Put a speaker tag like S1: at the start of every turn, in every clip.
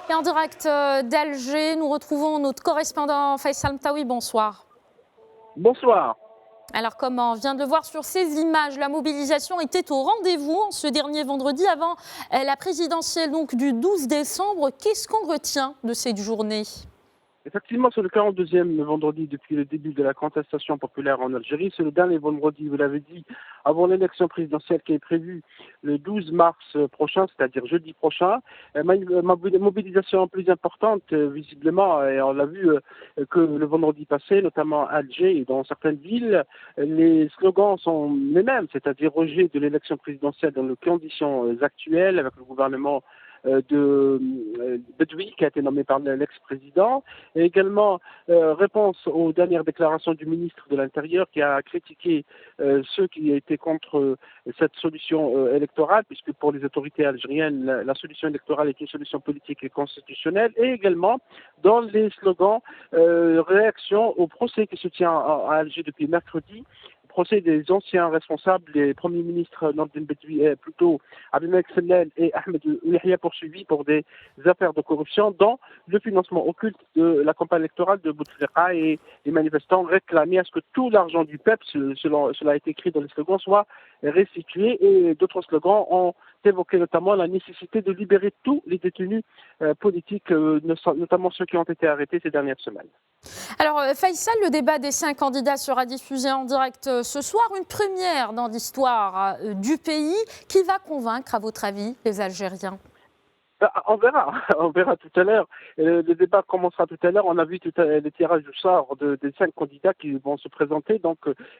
S1: Et en direct d'Alger, nous retrouvons notre correspondant Faisal Mtaoui. Bonsoir.
S2: Bonsoir.
S1: Alors, comme on vient de le voir sur ces images, la mobilisation était au rendez-vous ce dernier vendredi avant la présidentielle donc, du 12 décembre. Qu'est-ce qu'on retient de cette journée ?
S2: Effectivement, c'est le 42e vendredi depuis le début de la contestation populaire en Algérie. C'est le dernier vendredi, vous l'avez dit, avant l'élection présidentielle qui est prévue le 12 mars prochain, c'est-à-dire jeudi prochain. Mobilisation plus importante, visiblement, et on l'a vu que le vendredi passé, notamment à Alger et dans certaines villes, les slogans sont les mêmes, c'est-à-dire rejet de l'élection présidentielle dans les conditions actuelles avec le gouvernement de Bedoui, qui a été nommé par l'ex-président, et également réponse aux dernières déclarations du ministre de l'Intérieur qui a critiqué ceux qui étaient contre cette solution électorale, puisque pour les autorités algériennes, la solution électorale est une solution politique et constitutionnelle, et également dans les slogans réaction au procès qui se tient à Alger depuis mercredi, procès des anciens responsables, les premiers ministres Nordin Bedoui, plutôt Abdelmalek Sellel et Ahmed Oulahia, poursuivis pour des affaires de corruption, dont le financement occulte de la campagne électorale de Bouteflika, et les manifestants réclamaient à ce que tout l'argent du peuple, cela a été écrit dans les slogans, soit restitué, et d'autres slogans ont évoqué notamment la nécessité de libérer tous les détenus politiques, notamment ceux qui ont été arrêtés ces dernières semaines.
S1: Alors, Faisal, le débat des 5 candidats sera diffusé en direct ce soir, une première dans l'histoire du pays. Qui va convaincre, à votre avis, les Algériens ?
S2: On verra tout à l'heure. Le débat commencera tout à l'heure. On a vu le tirage au sort des 5 candidats qui vont se présenter, donc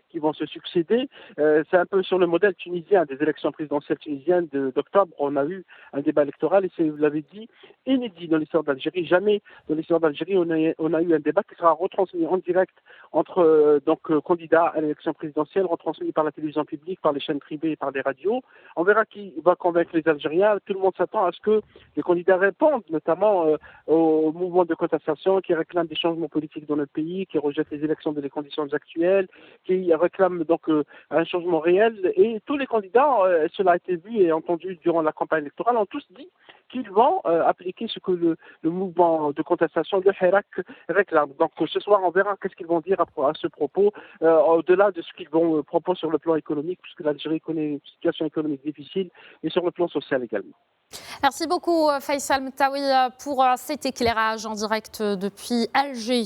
S2: qui vont se succéder. C'est un peu sur le modèle tunisien, des élections présidentielles tunisiennes d'octobre. On a eu un débat électoral et c'est, vous l'avez dit, inédit dans l'histoire d'Algérie. Jamais dans l'histoire d'Algérie on a eu un débat qui sera retransmis en direct entre candidats à l'élection présidentielle, retransmis par la télévision publique, par les chaînes privées et par les radios. On verra qui va convaincre les Algériens. Tout le monde s'attend à ce que les candidats répondent notamment au mouvement de contestation qui réclame des changements politiques dans notre pays, qui rejette les élections dans les conditions actuelles, qui réclame donc un changement réel. Et tous les candidats, cela a été vu et entendu durant la campagne électorale, ont tous dit qu'ils vont appliquer ce que le mouvement de contestation de Hirak réclame. Donc ce soir, on verra qu'est-ce qu'ils vont dire à ce propos, au-delà de ce qu'ils vont proposer sur le plan économique, puisque l'Algérie connaît une situation économique difficile, et sur le plan social également.
S1: Merci beaucoup Faisal Mtaoui pour cet éclairage en direct depuis Alger.